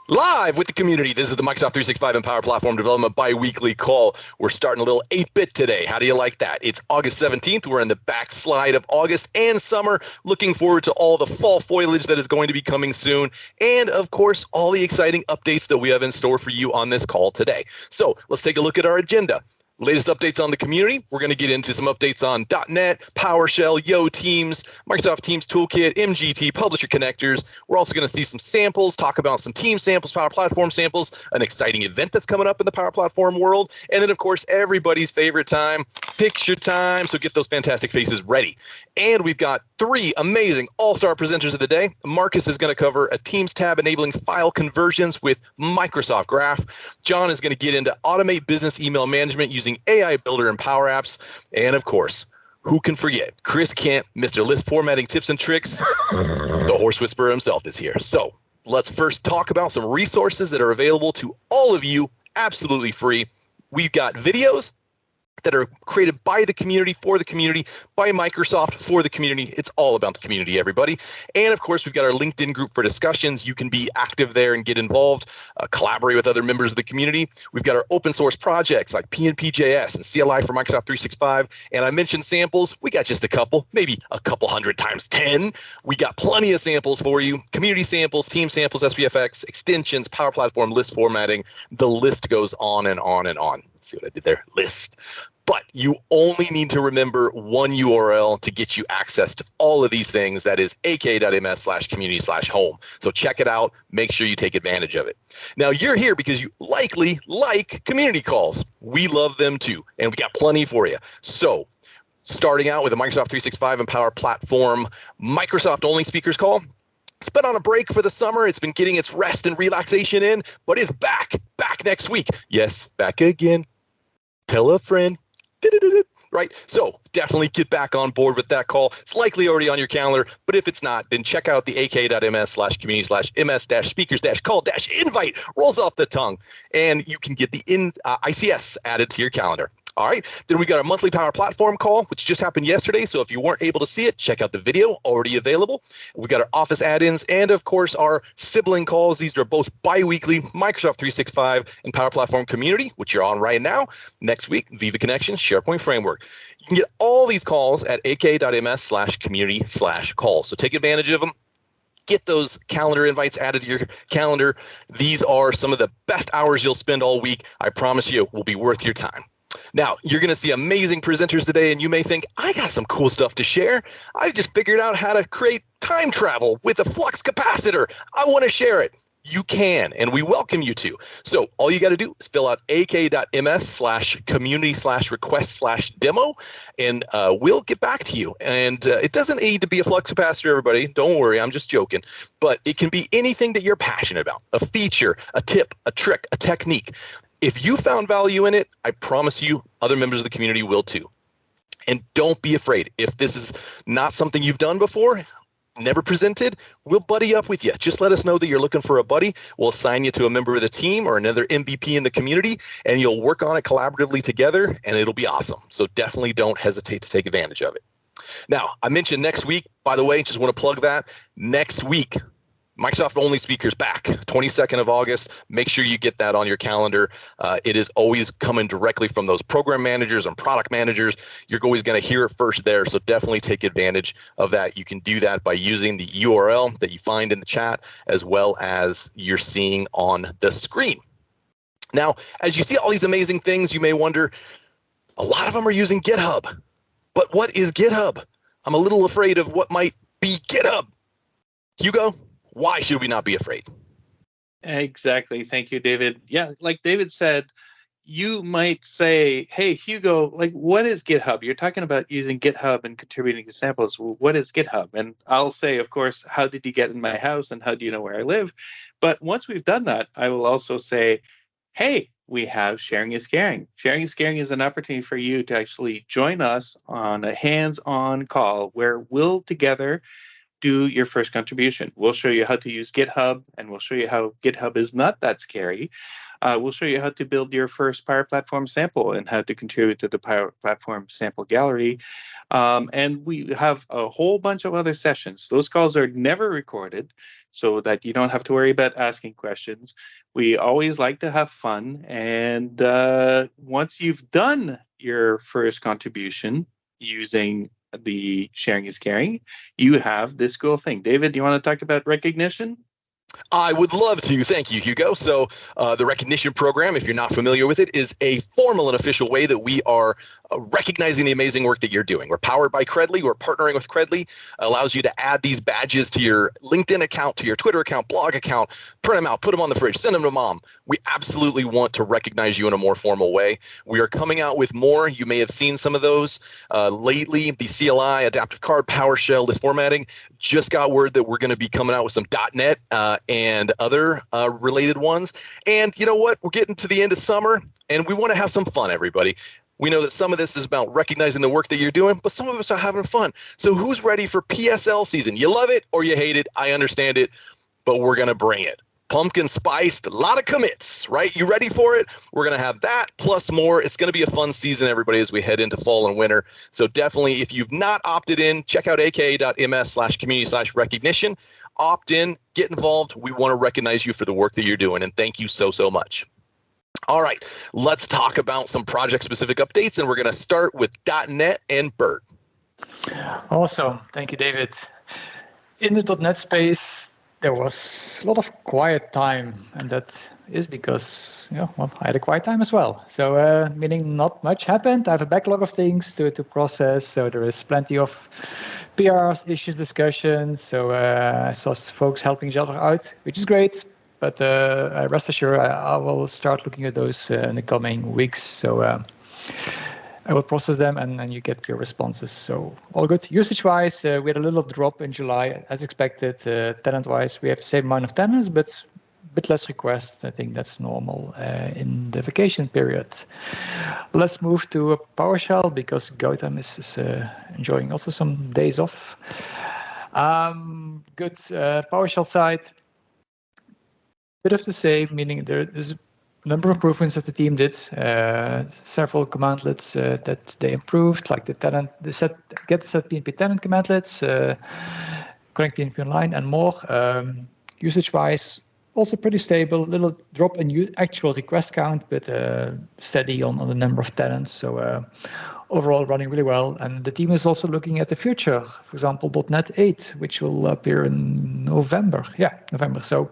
Live with the community. This is the Microsoft 365 and Power Platform Development bi-weekly call. We're starting a little 8-bit today. How do you like that? It's August 17th. We're in the backslide of August and summer. Looking forward to all the fall foliage that is going to be coming soon. And, of course, all the exciting updates that we have in store for you on this call today. So let's take a look at our agenda. Latest updates on the community. We're going to get into some updates on .NET, PowerShell, Yo Teams, Microsoft Teams Toolkit, MGT, Publisher Connectors. We're also going to see some samples, talk about some team samples, Power Platform samples, an exciting event that's coming up in the Power Platform world, and then, of course, everybody's favorite time, picture time. So get those fantastic faces ready. And we've got 3 amazing all-star presenters of the day. Markus is going to cover a Teams tab enabling file conversions with Microsoft Graph. John is going to get into automate business email management using AI Builder and Power Apps. And, of course, who can forget? Chris Kent, Mr. List Formatting Tips and Tricks. The Horse Whisperer himself is here. So let's first talk about some resources that are available to all of you absolutely free. We've got videos that are created by the community, for the community, by Microsoft, for the community. It's all about the community, everybody. And of course, we've got our LinkedIn group for discussions. You can be active there and get involved, collaborate with other members of the community. We've got our open source projects like PNP.js and CLI for Microsoft 365. And I mentioned samples. We got just a couple, maybe a couple hundred times 10. We got plenty of samples for you. Community samples, team samples, SPFX, extensions, Power Platform, list formatting. The list goes on and on and on. Let's see what I did there. List. But you only need to remember one URL to get you access to all of these things. That is ak.ms/community/home. So check it out. Make sure you take advantage of it. Now, you're here because you likely like community calls. We love them too, and we got plenty for you. So starting out with a Microsoft 365 and Power Platform Microsoft-only speakers call. It's been on a break for the summer. It's been getting its rest and relaxation in, but it's back next week. Yes, back again. Tell a friend. Right? So definitely get back on board with that call. It's likely already on your calendar, but if it's not, then check out the ak.ms/community/ms-speakers-call-invite. Rolls off the tongue, and you can get the ICS added to your calendar. All right, then we got our monthly Power Platform call, which just happened yesterday. So if you weren't able to see it, check out the video already available. We got our Office add-ins and, of course, our sibling calls. These are both bi-weekly Microsoft 365 and Power Platform Community, which you're on right now. Next week, Viva Connection, SharePoint Framework. You can get all these calls at ak.ms/community/call. So take advantage of them. Get those calendar invites added to your calendar. These are some of the best hours you'll spend all week. I promise you, will be worth your time. Now, you're going to see amazing presenters today, and you may think, I got some cool stuff to share. I just figured out how to create time travel with a flux capacitor. I want to share it. You can, and we welcome you to. So all you got to do is fill out ak.ms/community/request/demo, and we'll get back to you. And it doesn't need to be a flux capacitor, everybody. Don't worry, I'm just joking. But it can be anything that you're passionate about, a feature, a tip, a trick, a technique. If you found value in it, I promise you other members of the community will too. And don't be afraid. If this is not something you've done before, never presented, we'll buddy up with you. Just let us know that you're looking for a buddy. We'll assign you to a member of the team or another MVP in the community, and you'll work on it collaboratively together, and it'll be awesome. So definitely don't hesitate to take advantage of it. Now, I mentioned next week, by the way, just want to plug that. Next week, Microsoft only speakers back, 22nd of August. Make sure you get that on your calendar. It is always coming directly from those program managers and product managers. You're always going to hear it first there, so definitely take advantage of that. You can do that by using the URL that you find in the chat, as well as you're seeing on the screen. Now, as you see all these amazing things, you may wonder, a lot of them are using GitHub. But what is GitHub? I'm a little afraid of what might be GitHub. Hugo? Why should we not be afraid? Exactly. Thank you, David. Yeah, like David said, you might say, hey, Hugo, like, what is GitHub? You're talking about using GitHub and contributing to samples. Well, what is GitHub? And I'll say, of course, how did you get in my house and how do you know where I live? But once we've done that, I will also say, hey, we have Sharing is Caring. Sharing is Caring is an opportunity for you to actually join us on a hands-on call where we'll together do your first contribution. We'll show you how to use GitHub, and we'll show you how GitHub is not that scary. We'll show you how to build your first Power Platform sample and how to contribute to the Power Platform sample gallery. And we have a whole bunch of other sessions. Those calls are never recorded. so that you don't have to worry about asking questions. We always like to have fun. And once you've done your first contribution using the sharing is caring, you have this cool thing. David, do you want to talk about recognition? I would love to. Thank you, Hugo. So the recognition program, if you're not familiar with it, is a formal and official way that we are recognizing the amazing work that you're doing. We're powered by Credly. We're partnering with Credly. Allows you to add these badges to your LinkedIn account, to your Twitter account, blog account, print them out, put them on the fridge, send them to mom. We absolutely want to recognize you in a more formal way. We are coming out with more. You may have seen some of those lately. The CLI, Adaptive Card, PowerShell, this formatting. Just got word that we're going to be coming out with some .NET and other related ones. And you know what? We're getting to the end of summer, and we want to have some fun, everybody. We know that some of this is about recognizing the work that you're doing, but some of us are having fun. So who's ready for PSL season? You love it or you hate it. I understand it, but we're going to bring it. Pumpkin spiced, a lot of commits, right? You ready for it? We're going to have that plus more. It's going to be a fun season, everybody, as we head into fall and winter. So definitely, if you've not opted in, check out aka.ms/community/recognition. Opt in, get involved. We want to recognize you for the work that you're doing, and thank you so, so much. All right, let's talk about some project-specific updates, and we're going to start with .NET and Bert. Awesome. Thank you, David. In the .NET space, there was a lot of quiet time, and that is because I had a quiet time as well. So meaning not much happened. I have a backlog of things to process, so there is plenty of PRs, issues, discussions. So I saw folks helping each other out, which is great. But rest assured, I will start looking at those in the coming weeks. So I will process them, and you get your responses. So all good. Usage-wise, we had a little drop in July, as expected. Tenant-wise, we have the same amount of tenants, but a bit less requests. I think that's normal in the vacation period. Let's move to PowerShell, because Gautam is enjoying also some days off. Good. PowerShell side. Bit of the same, meaning there's a number of improvements that the team did. Several commandlets that they improved, like get the set PNP tenant commandlets, connect PNP online, and more. Usage-wise, also pretty stable. Little drop in actual request count, but steady on the number of tenants. So overall, running really well. And the team is also looking at the future. For example, .NET 8, which will appear in November. Yeah, November. So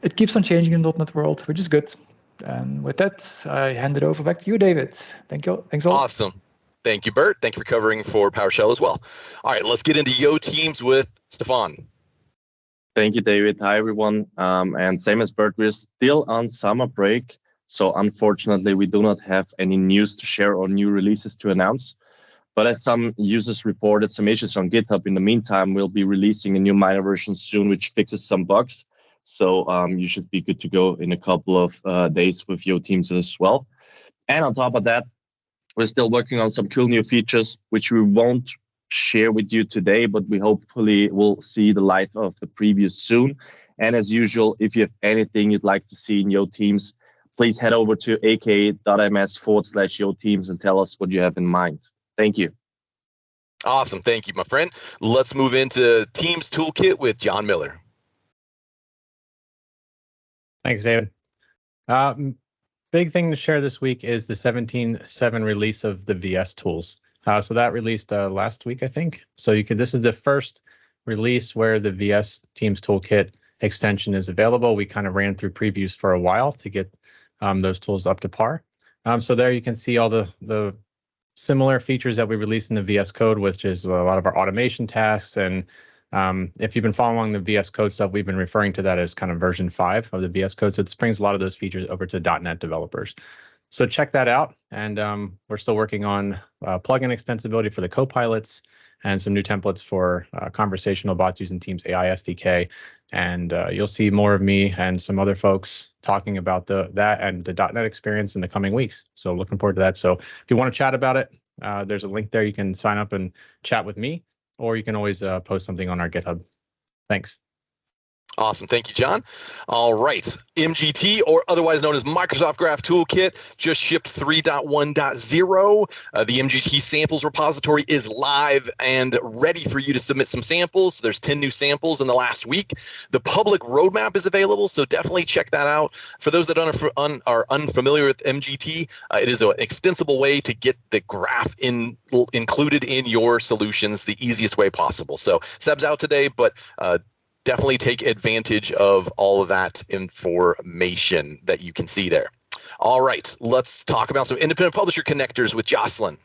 it keeps on changing in the .NET world, which is good. And with that, I hand it over back to you, David. Thank you. Thanks all. Awesome. Thank you, Bert. Thank you for covering for PowerShell as well. All right, let's get into Yo Teams with Stefan. Thank you, David. Hi, everyone. And same as Bert, we're still on summer break. So unfortunately, we do not have any news to share or new releases to announce. But as some users reported some issues on GitHub, in the meantime, we'll be releasing a new minor version soon, which fixes some bugs. So you should be good to go in a couple of days with Yo Teams as well. And on top of that, we're still working on some cool new features, which we won't share with you today, but we hopefully will see the light of the preview soon. And as usual, if you have anything you'd like to see in Yo Teams, please head over to aka.ms/Yo Teams and tell us what you have in mind. Thank you. Awesome. Thank you, my friend. Let's move into Teams Toolkit with John Miller. Thanks, David. Big thing to share this week is the 17.7 release of the VS tools. So that released last week, I think. So this is the first release where the VS Teams Toolkit extension is available. We kind of ran through previews for a while to get those tools up to par. So there you can see all the similar features that we released in the VS Code, which is a lot of our automation tasks. And if you've been following the VS Code stuff, we've been referring to that as kind of version 5 of the VS Code. So it brings a lot of those features over to .NET developers. So check that out. And we're still working on plugin extensibility for the copilots and some new templates for conversational bots using Teams AI SDK. And you'll see more of me and some other folks talking about that and the .NET experience in the coming weeks. So looking forward to that. So if you want to chat about it, there's a link there. You can sign up and chat with me, or you can always post something on our GitHub. Thanks. Awesome. Thank you, John. All right. MGT, or otherwise known as Microsoft Graph Toolkit, just shipped 3.1.0. The MGT samples repository is live and ready for you to submit some samples. There's 10 new samples in the last week. The public roadmap is available, so definitely check that out. For those that are unfamiliar with MGT, it is an extensible way to get the graph included in your solutions the easiest way possible. So Seb's out today, but definitely take advantage of all of that information that you can see there. All right, let's talk about some independent publisher connectors with Jocelyn.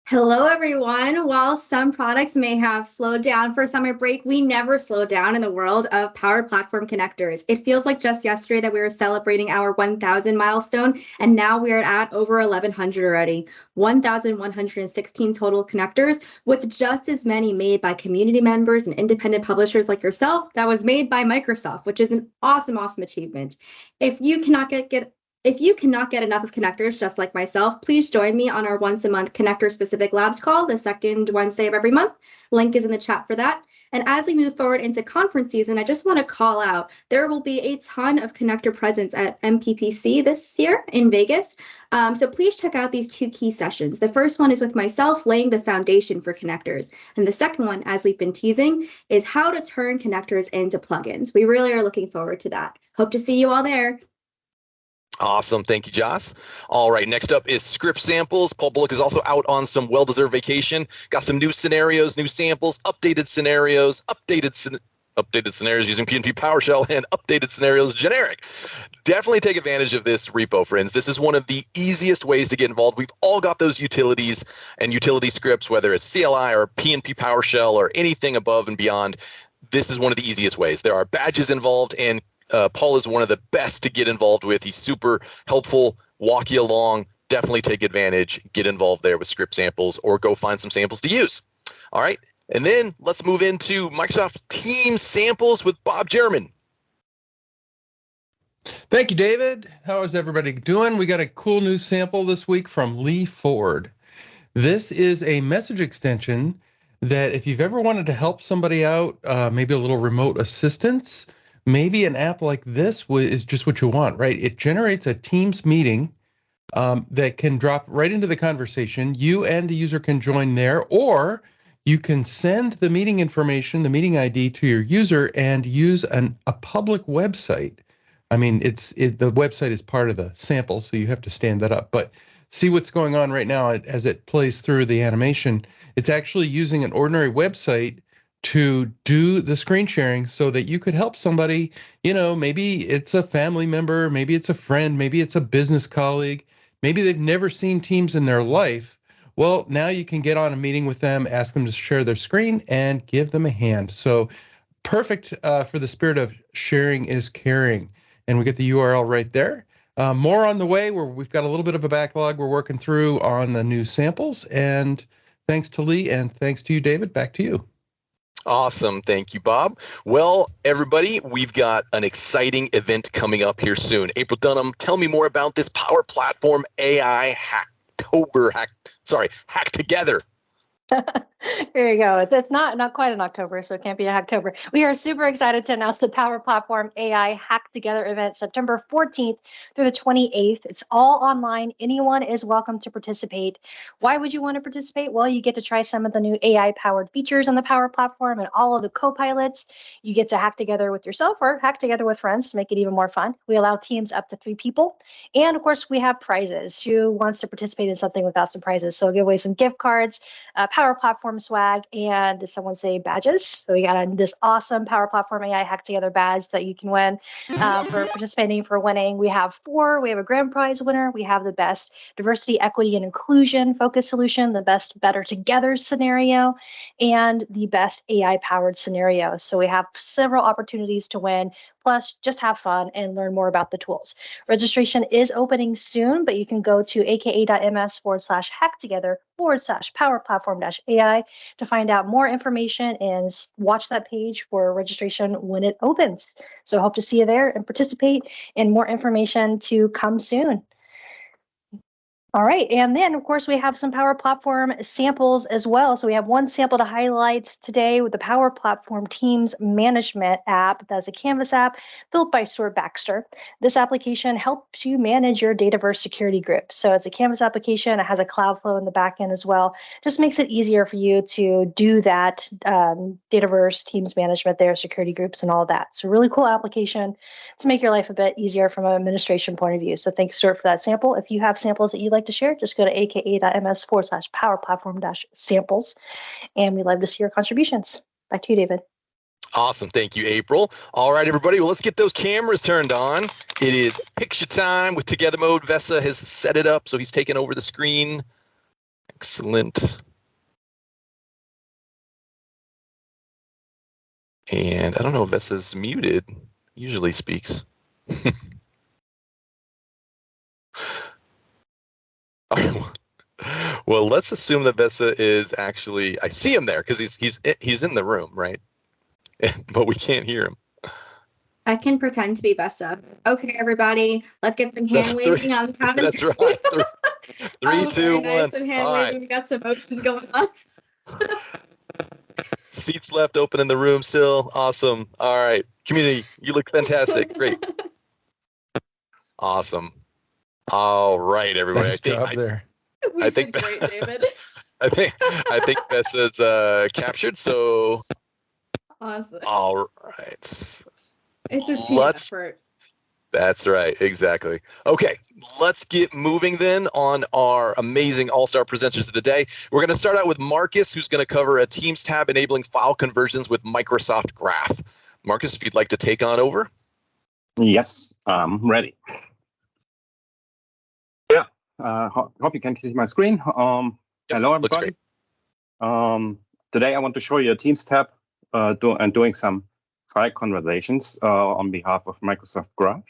Hello, everyone. While some products may have slowed down for summer break, we never slow down in the world of Power Platform connectors. It feels like just yesterday that we were celebrating our 1,000 milestone, and now we are at over 1,100 already. 1,116 total connectors, with just as many made by community members and independent publishers like yourself. That was made by Microsoft, which is an awesome achievement. If you cannot get enough of connectors, just like myself, please join me on our once-a-month connector-specific labs call, the second Wednesday of every month. Link is in the chat for that. And as we move forward into conference season, I just want to call out, there will be a ton of connector presence at MPPC this year in Vegas. So please check out these two key sessions. The first one is with myself laying the foundation for connectors. And the second one, as we've been teasing, is how to turn connectors into plugins. We really are looking forward to that. Hope to see you all there. Awesome. Thank you, Joss. All right. Next up is script samples. Paul Bullock is also out on some well-deserved vacation. Got some new scenarios, new samples, updated scenarios using PNP PowerShell, and updated scenarios generic. Definitely take advantage of this repo, friends. This is one of the easiest ways to get involved. We've all got those utilities and utility scripts, whether it's CLI or PNP PowerShell or anything above and beyond. This is one of the easiest ways. There are badges involved, and Paul is one of the best to get involved with. He's super helpful, walk you along. Definitely take advantage, get involved there with script samples, or go find some samples to use. All right, and then let's move into Microsoft Teams samples with Bob German. Thank you, David. How is everybody doing? We got a cool new sample this week from Lee Ford. This is a message extension that if you've ever wanted to help somebody out, maybe a little remote assistance, maybe an app like this is just what you want, right? It generates a Teams meeting that can drop right into the conversation. You and the user can join there, or you can send the meeting information, the meeting ID, to your user and use a public website. I mean, the website is part of the sample, so you have to stand that up. But see what's going on right now as it plays through the animation. It's actually using an ordinary website to do the screen sharing so that you could help somebody. Maybe it's a family member, maybe it's a friend, maybe it's a business colleague, maybe they've never seen Teams in their life. Well, now you can get on a meeting with them, ask them to share their screen, and give them a hand. So perfect for the spirit of sharing is caring. And we get the URL right there. More on the way, where we've got a little bit of a backlog we're working through on the new samples. And thanks to Lee, and thanks to you, David. Back to you. Awesome. Thank you, Bob. Well, everybody, we've got an exciting event coming up here soon. April Dunham, tell me more about this Power Platform AI Hack Together. There you go. It's not quite in October, so it can't be a Hacktober. We are super excited to announce the Power Platform AI Hack Together event, September 14th through the 28th. It's all online. Anyone is welcome to participate. Why would you want to participate? Well, you get to try some of the new AI-powered features on the Power Platform and all of the co-pilots. You get to hack together with yourself or hack together with friends to make it even more fun. We allow teams up to 3 people. And, of course, we have prizes. Who wants to participate in something without some prizes? So we'll give away some gift cards, Power Platform swag, and did someone say badges? So we got this awesome Power Platform AI Hack Together badge that you can win for participating, for winning. We have 4. We have a grand prize winner. We have the best diversity, equity, and inclusion focused solution, the best Better Together scenario, and the best AI-powered scenario. So we have several opportunities to win. Plus, just have fun and learn more about the tools. Registration is opening soon, but you can go to aka.ms/hacktogether/powerplatform-AI to find out more information and watch that page for registration when it opens. So I hope to see you there and participate, and more information to come soon. All right. And then, of course, we have some Power Platform samples as well. So we have one sample to highlight today with the Power Platform Teams Management app. That's a Canvas app built by Stuart Baxter. This application helps you manage your Dataverse security groups. So it's a Canvas application. It has a Cloudflow in the backend as well. Just makes it easier for you to do that Dataverse Teams management there, security groups and all that. So really cool application to make your life a bit easier from an administration point of view. So thanks, Stuart, for that sample. If you have samples that you'd like to share, just go to aka.ms/powerplatform-samples, and we'd love to see your contributions. Back to you, David. Awesome. Thank you, April. All right, everybody. Well, let's get those cameras turned on. It is picture time with Together Mode. Vesa has set it up, so he's taken over the screen. Excellent. And I don't know if Vesa's muted. Usually speaks. Well, let's assume that Vesa is actually. I see him there because he's in the room, right? But we can't hear him. I can pretend to be Vesa. Okay, everybody, let's get some hand waving on the count of That's right. Three, two, very nice. one. Some hand All waving. right. We got some motions going on. Seats left open in the room still. Awesome. All right. Community, you look fantastic. Great. Awesome. All right, everybody. Nice job there. I think did great, David. I think Vesa's captured. So Awesome. all right. It's a team effort. That's right. Exactly. Okay. Let's get moving then on our amazing all-star presenters of the day. We're going to start out with Markus, who's going to cover a Teams tab enabling file conversions with Microsoft Graph. Markus, if you'd like to take on over. Yes, I'm ready. Yeah, hope you can see my screen. Hello, everybody. Today I want to show you a Teams tab doing some file conversations on behalf of Microsoft Graph.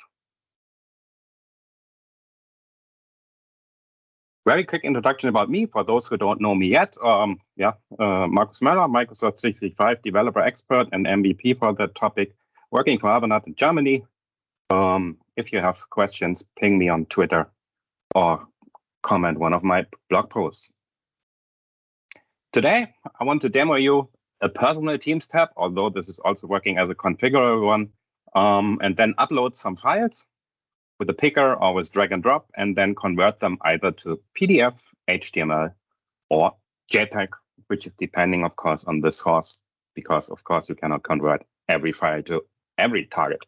Very quick introduction about me for those who don't know me yet. Markus Möller, Microsoft 365 developer expert and MVP for that topic, working for Avanade in Germany. If you have questions, ping me on Twitter or comment one of my blog posts. Today, I want to demo you a personal Teams tab, although this is also working as a configurable one, and then upload some files with a picker or with drag and drop, and then convert them either to PDF, HTML, or JPEG, which is depending, of course, on the source, because, of course, you cannot convert every file to every target.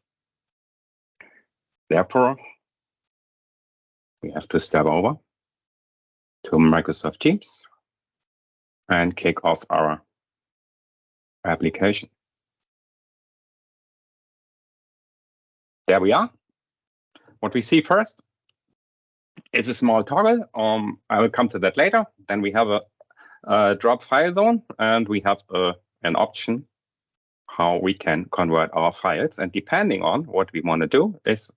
Therefore, we have to step over to Microsoft Teams and kick off our application. There we are. What we see first is a small toggle. I will come to that later. Then we have a drop file zone, and we have an option how we can convert our files. And depending on what we want to do is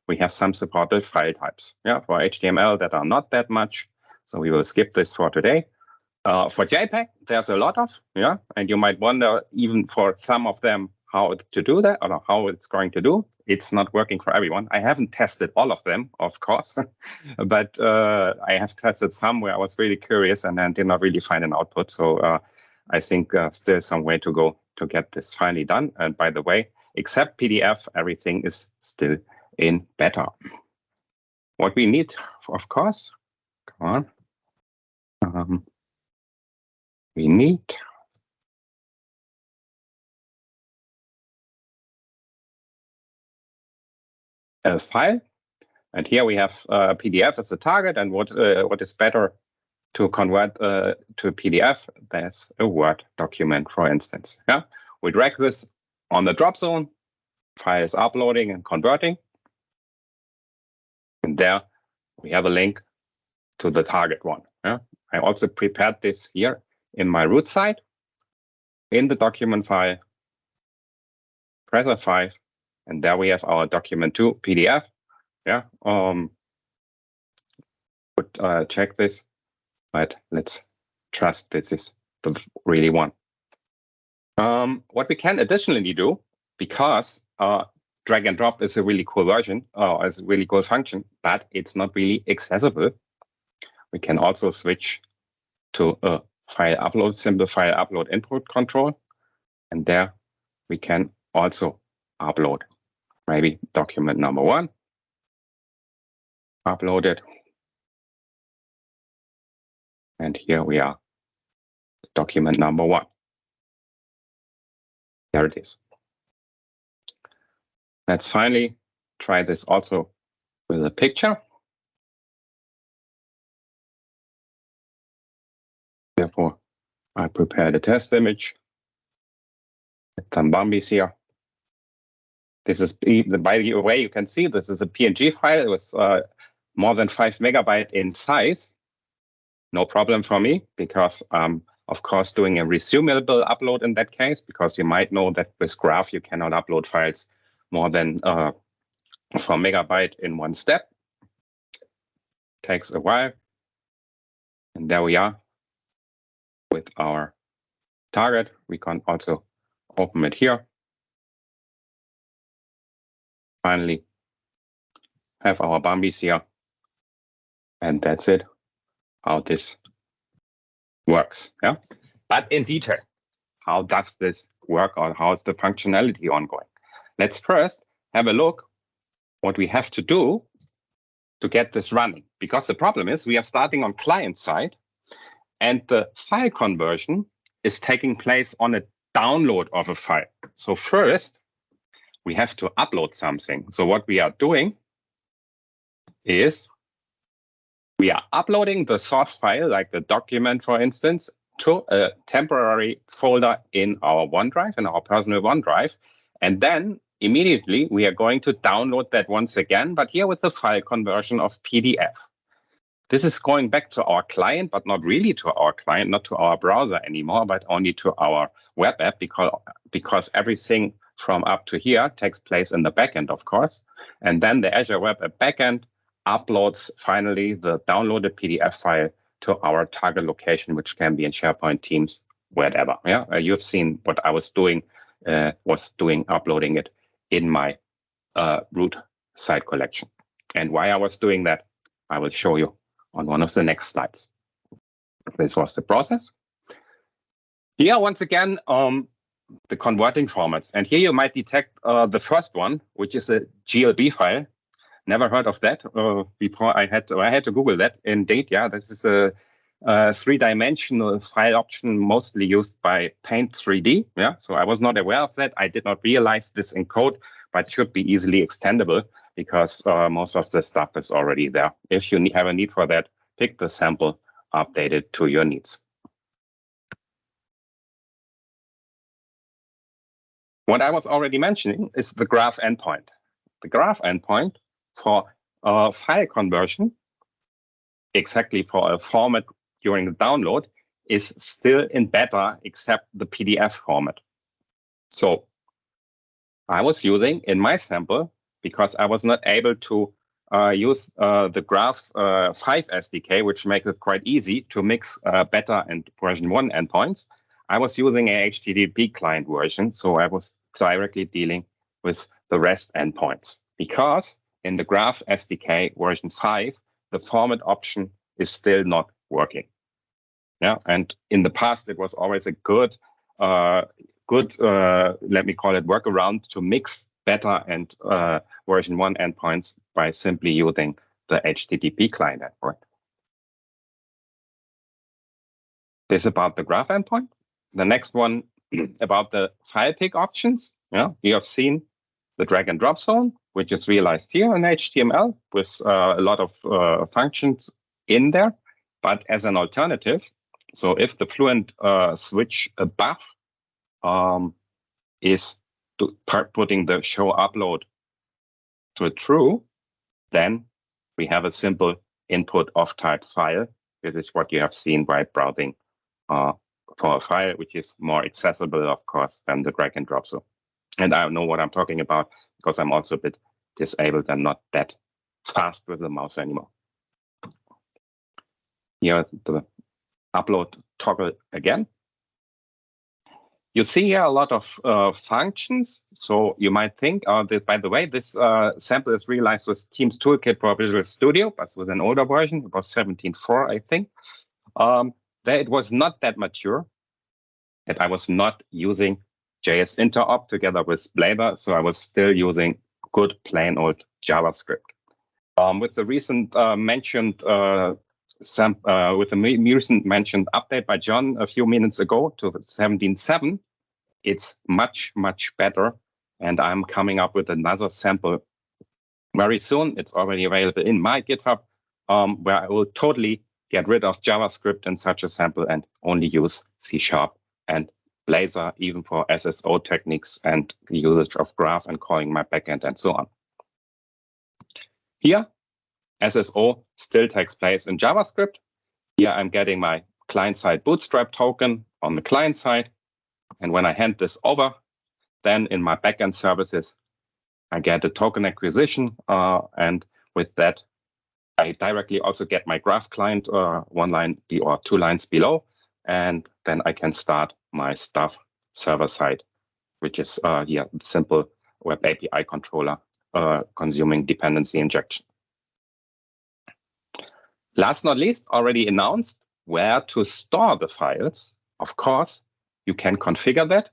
we have some supported file types. Yeah, for HTML that are not that much. So we will skip this for today. For JPEG, there's a lot of, and you might wonder even for some of them how to do that or how it's going to do. It's not working for everyone. I haven't tested all of them, of course, but I have tested some where I was really curious and then did not really find an output. So I think still some way to go to get this finally done. And by the way, except PDF, everything is still in beta. What we need, of course, come on. We need a file, and here we have PDF as the target. And what is better to convert to PDF? There's a Word document, for instance. Yeah, we drag this on the drop zone. File is uploading and converting, and there we have a link to the target one. Yeah, I also prepared this here in my root site, in the document file, press F5, and there we have our document 2 PDF. Yeah, would check this, but let's trust this is the really one. What we can additionally do, because drag and drop is a really cool version, is a really cool function, but it's not really accessible. we can also switch to a file upload, simple file upload input control. And there we can also upload maybe document number 1. Upload it. And here we are, document number 1. There it is. Let's finally try this also with a picture. Therefore, I prepared a test image with some Bambis here. This is, by the way, you can see this is a PNG file with more than 5 megabytes in size. No problem for me, because of course doing a resumable upload in that case, because you might know that with Graph you cannot upload files more than 4 megabytes in one step. Takes a while. And there we are with our target. We can also open it here. Finally, have our Bambis here. And that's it, how this works. Yeah. But in detail, how does this work, or how is the functionality ongoing? Let's first have a look what we have to do to get this running. Because the problem is we are starting on client side, and the file conversion is taking place on a download of a file. So first, we have to upload something. So what we are doing is we are uploading the source file, like the document, for instance, to a temporary folder in our OneDrive, in our personal OneDrive. And then immediately we are going to download that once again, but here with the file conversion of PDF. This is going back to our client, but not really to our client, not to our browser anymore, but only to our web app, because everything from up to here takes place in the backend, of course. And then the Azure Web App backend uploads finally the downloaded PDF file to our target location, which can be in SharePoint, Teams, whatever. Yeah, you've seen what I was doing, uploading it in my root site collection. And why I was doing that, I will show you on one of the next slides. This was the process. Here, once again, the converting formats. And here you might detect the first one, which is a GLB file. Never heard of that before. I had to Google that. Indeed, yeah, this is a 3-dimensional file option mostly used by Paint 3D. Yeah, so I was not aware of that. I did not realize this in code, but should be easily extendable because most of the stuff is already there. If you have a need for that, pick the sample, update it to your needs. What I was already mentioning is the graph endpoint. The graph endpoint for file conversion, exactly for a format during the download, is still in beta except the PDF format. So I was using in my sample, because I was not able to use the Graph 5 SDK, which makes it quite easy to mix beta and version 1 endpoints. I was using a HTTP client version, so I was directly dealing with the REST endpoints. Because in the Graph SDK version 5, the format option is still not working. Yeah, and in the past, it was always a good, let me call it workaround to mix beta and version 1 endpoints by simply using the HTTP client endpoint. This about the graph endpoint. The next one about the file pick options. Yeah, you have seen the drag and drop zone, which is realized here in HTML with a lot of functions in there. But as an alternative, so if the Fluent switch above is putting the show upload to a true, then we have a simple input of type file. This is what you have seen by browsing for a file, which is more accessible, of course, than the drag and drop zone. And I know what I'm talking about because I'm also a bit disabled and not that fast with the mouse anymore. Here, the upload toggle again. You see here a lot of functions. So you might think, by the way, this sample is realized with Teams Toolkit for Visual Studio, but with an older version. It was 17.4, I think. There it was not that mature, that I was not using JS interop together with Blazor, so I was still using good plain old JavaScript. With the recent mentioned recent mentioned update by John a few minutes ago to 17.7, it's much, much better. And I'm coming up with another sample very soon. It's already available in my GitHub, where I will totally get rid of JavaScript in such a sample and only use C# and Blazor, even for SSO techniques and the usage of graph and calling my backend and so on. Here, SSO still takes place in JavaScript. Here I'm getting my client-side bootstrap token on the client side. And when I hand this over, then in my backend services, I get a token acquisition. And with that, I directly also get my graph client one line or 2 lines below. And then I can start my stuff server side, which is simple web API controller consuming dependency injection. Last not least, already announced where to store the files. Of course, you can configure that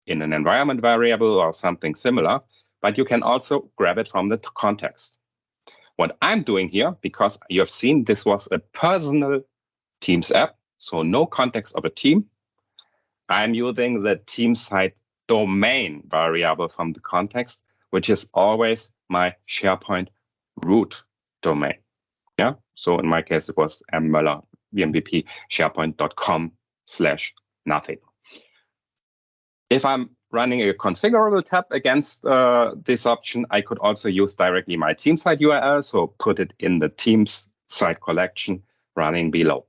in an environment variable or something similar, but you can also grab it from the context. What I'm doing here, because you have seen this was a personal Teams app, so no context of a team, I'm using the Teams site domain variable from the context, which is always my SharePoint root domain. Yeah. So in my case, it was Möller, VMVP, SharePoint.com/nothing. If I'm running a configurable tab against this option, I could also use directly my Teams site URL. So put it in the Teams site collection running below.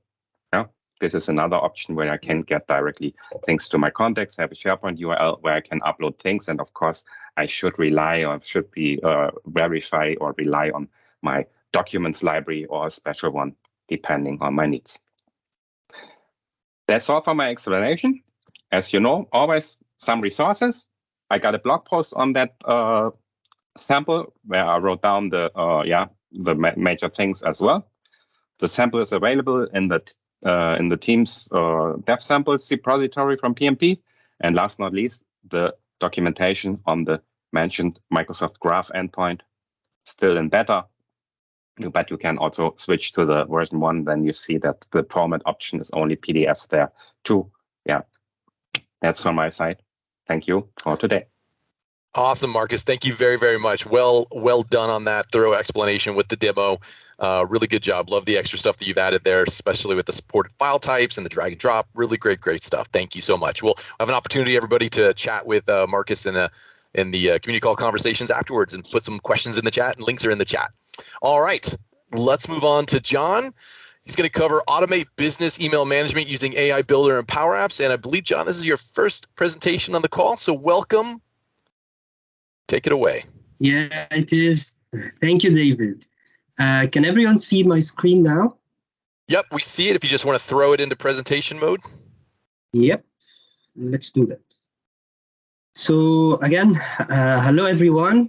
Yeah. This is another option where I can get directly things to my context, have a SharePoint URL where I can upload things. And of course, I should rely or should be verify or rely on my documents library or a special one, depending on my needs. That's all for my explanation. As you know, always some resources. I got a blog post on that sample where I wrote down the major things as well. The sample is available in the Teams dev samples repository from PMP. And last not least, the documentation on the mentioned Microsoft Graph endpoint, still in beta. But you can also switch to the version 1. Then you see that the format option is only PDF there too. Yeah, that's from my side. Thank you for today. Awesome, Markus. Thank you very, very much. Well done on that thorough explanation with the demo. Really good job. Love the extra stuff that you've added there, especially with the supported file types and the drag and drop. Really great stuff. Thank you so much. We'll have an opportunity, everybody, to chat with Markus in the community call conversations afterwards and put some questions in the chat, and links are in the chat. All right, let's move on to John. He's going to cover automate business email management using AI Builder and Power Apps. And I believe, John, this is your first presentation on the call, so welcome. Take it away. Yeah, it is. Thank you, David. Can everyone see my screen now? Yep, we see it. If you just want to throw it into presentation mode. Yep, let's do that. So again, hello, everyone.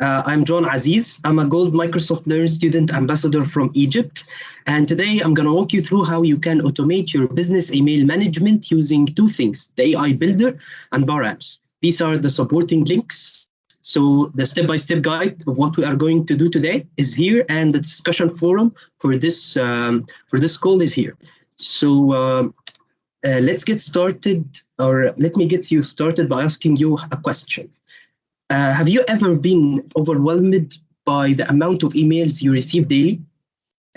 I'm John Aziz. I'm a Gold Microsoft Learn Student Ambassador from Egypt. And today I'm going to walk you through how you can automate your business email management using 2 things, the AI Builder and Power Apps. These are the supporting links. So the step-by-step guide of what we are going to do today is here, and the discussion forum for this call is here. So let's get started, or let me get you started by asking you a question. Have you ever been overwhelmed by the amount of emails you receive daily?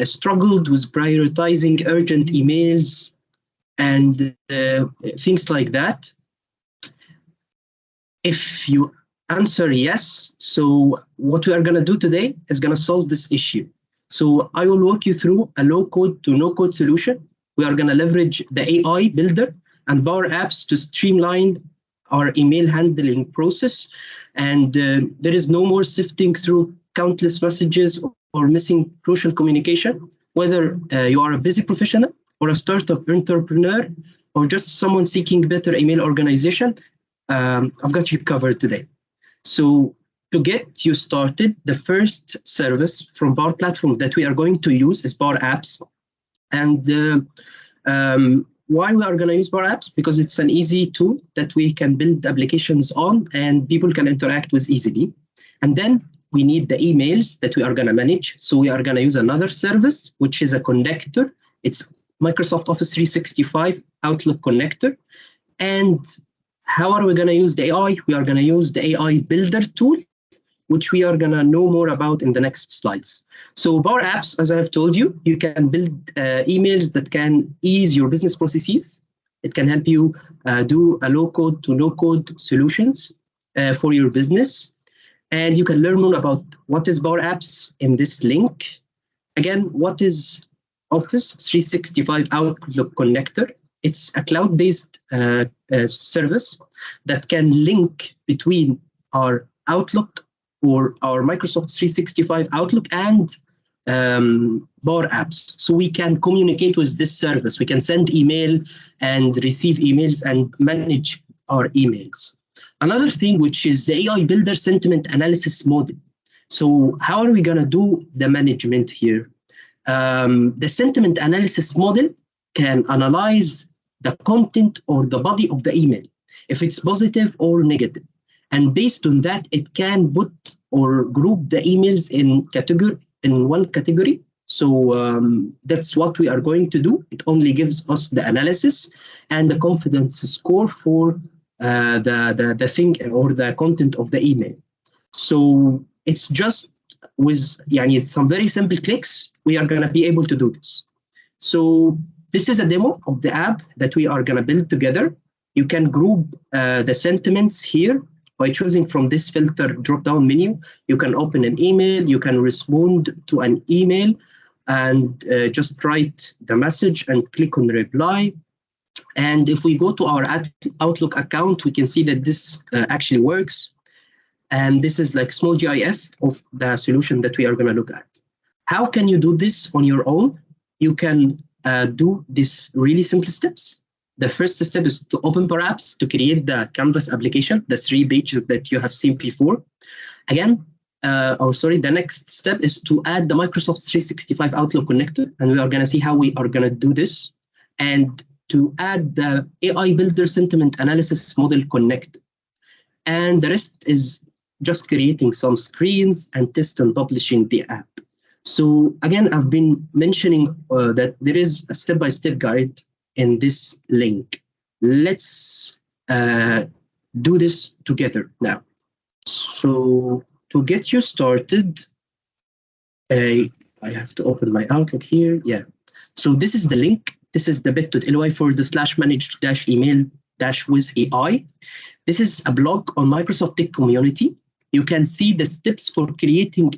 Struggled with prioritizing urgent emails and things like that? If you answer yes, so what we are going to do today is going to solve this issue. So I will walk you through a low-code to no-code solution. We are going to leverage the AI Builder and Power Apps to streamline our email handling process. And there is no more sifting through countless messages or missing crucial communication. Whether you are a busy professional or a startup entrepreneur, or just someone seeking better email organization, I've got you covered today. So to get you started, the first service from Power Platform that we are going to use is Power Apps. And why we are going to use Power Apps? Because it's an easy tool that we can build applications on and people can interact with easily. And then we need the emails that we are going to manage. So we are going to use another service, which is a connector. It's Microsoft Office 365 Outlook connector. And how are we going to use the AI? We are going to use the AI Builder tool, which we are going to know more about in the next slides. So Power Apps, as I have told you, you can build emails that can ease your business processes. It can help you do a low-code to no-code solutions for your business. And you can learn more about what is Power Apps in this link. Again, what is Office 365 Outlook Connector? It's a cloud-based service that can link between our Outlook or our Microsoft 365 Outlook and Power Apps. So we can communicate with this service. We can send email and receive emails and manage our emails. Another thing, which is the AI Builder Sentiment Analysis Model. So how are we going to do the management here? The sentiment analysis model can analyze the content or the body of the email, if it's positive or negative. And based on that, it can put or group the emails in one category. So that's what we are going to do. It only gives us the analysis and the confidence score for the thing or the content of the email. So it's just with some very simple clicks, we are going to be able to do this. So this is a demo of the app that we are going to build together. You can group the sentiments here by choosing from this filter drop-down menu. You can open an email, you can respond to an email, and just write the message and click on reply. And if we go to our Outlook account, we can see that this actually works. And this is like small GIF of the solution that we are going to look at. How can you do this on your own? You can do this really simple steps. The first step is to open Power Apps to create the Canvas application, the 3 pages that you have seen before. Again, the next step is to add the Microsoft 365 Outlook connector, and we are going to see how we are going to do this. And to add the AI Builder Sentiment Analysis Model connector. And the rest is just creating some screens and test and publishing the app. So again, I've been mentioning that there is a step-by-step guide in this link. Let's do this together now. So to get you started, I have to open my Outlook here. Yeah. So this is the link. This is the bit.ly/manage-email-with AI. This is a blog on Microsoft Tech Community. You can see the steps for creating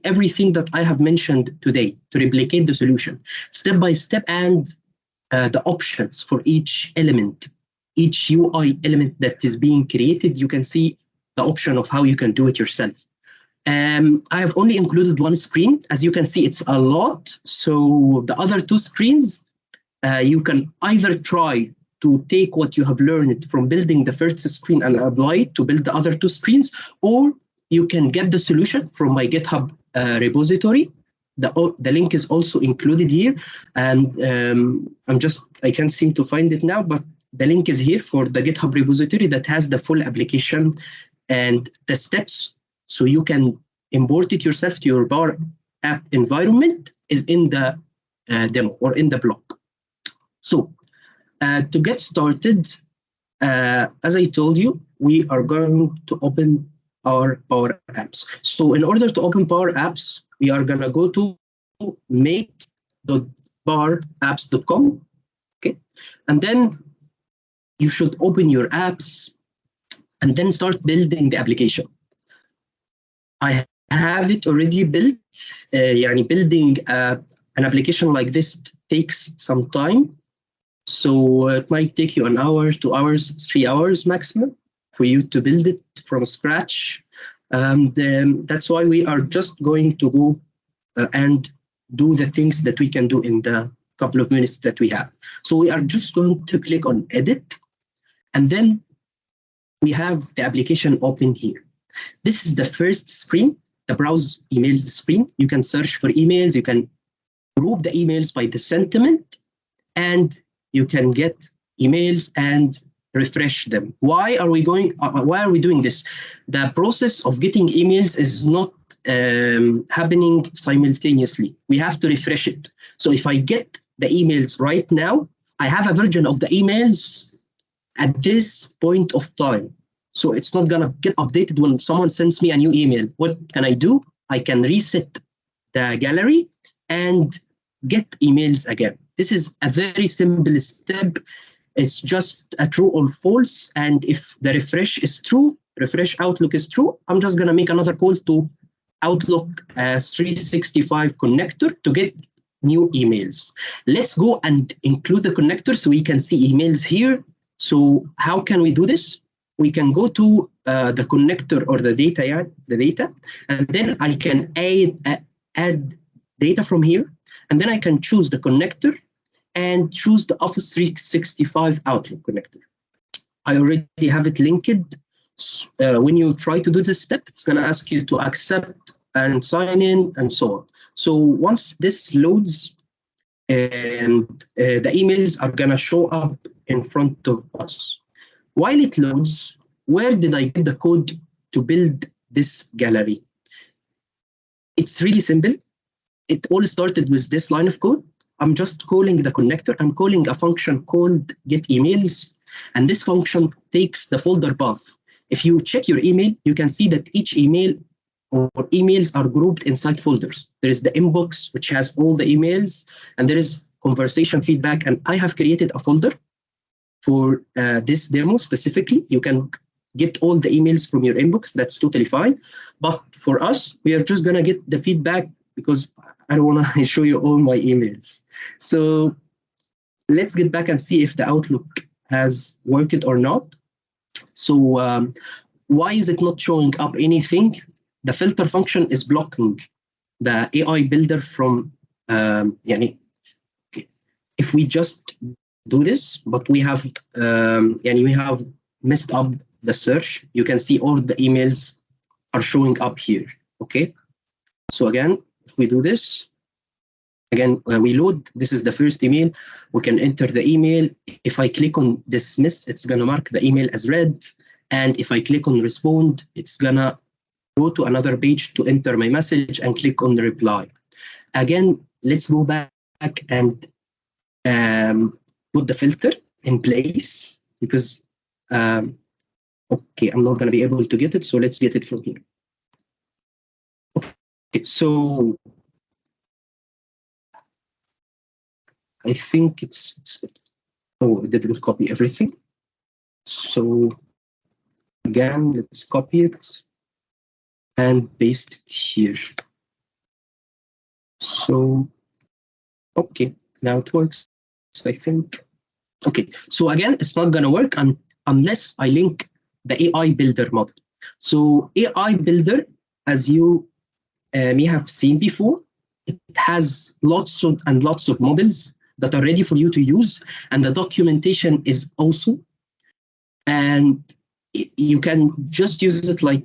everything that I have mentioned today to replicate the solution, step by step, and the options for each element, each UI element that is being created. You can see the option of how you can do it yourself. I have only included one screen. As you can see, it's a lot. So the other 2 screens, you can either try to take what you have learned from building the first screen and apply it to build the other 2 screens, or you can get the solution from my GitHub repository. The link is also included here, and I can't seem to find it now, but the link is here for the GitHub repository that has the full application and the steps, so you can import it yourself to your Power App environment, is in the demo or in the blog. So to get started, as I told you, we are going to open our Power Apps. So in order to open Power Apps, we are going to go to make.powerapps.com. Okay, and then you should open your apps and then start building the application. I have it already built. Building an application like this takes some time. So it might take you 1 hour, 2 hours, 3 hours maximum for you to build it from scratch. That's why we are just going to go and do the things that we can do in the couple of minutes that we have. So we are just going to click on edit, and then we have the application open here. This is the first screen, the browse emails screen. You can search for emails, you can group the emails by the sentiment, and you can get emails and refresh them. Why are we doing this? The process of getting emails is not happening simultaneously. We have to refresh it. So if I get the emails right now, I have a version of the emails at this point of time. So it's not gonna get updated when someone sends me a new email. What can I do? I can reset the gallery and get emails again. This is a very simple step. It's just a true or false. And if the refresh is true, refresh Outlook is true, I'm just gonna make another call to Outlook 365 connector to get new emails. Let's go and include the connector so we can see emails here. So how can we do this? We can go to the connector or the data, and then I can add data from here, and then I can choose the connector and choose the Office 365 Outlook connector. I already have it linked. When you try to do this step, it's gonna ask you to accept and sign in and so on. So once this loads, and the emails are gonna show up in front of us. While it loads, where did I get the code to build this gallery? It's really simple. It all started with this line of code. I'm just calling the connector. I'm calling a function called getEmails, and this function takes the folder path. If you check your email, you can see that each email or emails are grouped inside folders. There is the inbox, which has all the emails, and there is conversation feedback, and I have created a folder for this demo specifically. You can get all the emails from your inbox, that's totally fine. But for us, we are just gonna get the feedback because I don't wanna show you all my emails. So let's get back and see if the Outlook has worked or not. So why is it not showing up anything? The filter function is blocking the AI builder from, if we just do this, but we have we have messed up the search. You can see all the emails are showing up here. Okay, so again, if we do this again, we load. This is the first email. We can enter the email. If I click on dismiss, it's gonna mark the email as read, and if I click on respond, it's gonna go to another page to enter my message and click on the reply. Again, let's go back and put the filter in place because, okay, I'm not going to be able to get it, so let's get it from here. Okay, so I think it's oh, it didn't copy everything. So again, let's copy it and paste it here. So, okay, now it works, I think. Okay, so again, it's not gonna work unless I link the AI Builder model. So AI Builder, as you may have seen before, it has lots of models that are ready for you to use, and the documentation is awesome. And you can just use it like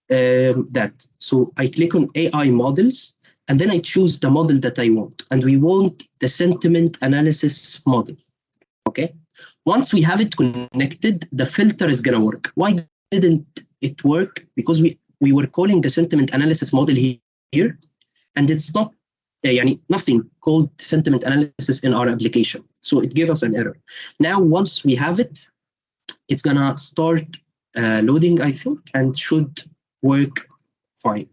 that. So I click on AI models, and then I choose the model that I want, and we want the sentiment analysis model. Okay. Once we have it connected, the filter is gonna work. Why didn't it work? Because we were calling the sentiment analysis model here, and it's not nothing called sentiment analysis in our application. So it gave us an error. Now, once we have it, it's gonna start loading, I think, and should work fine.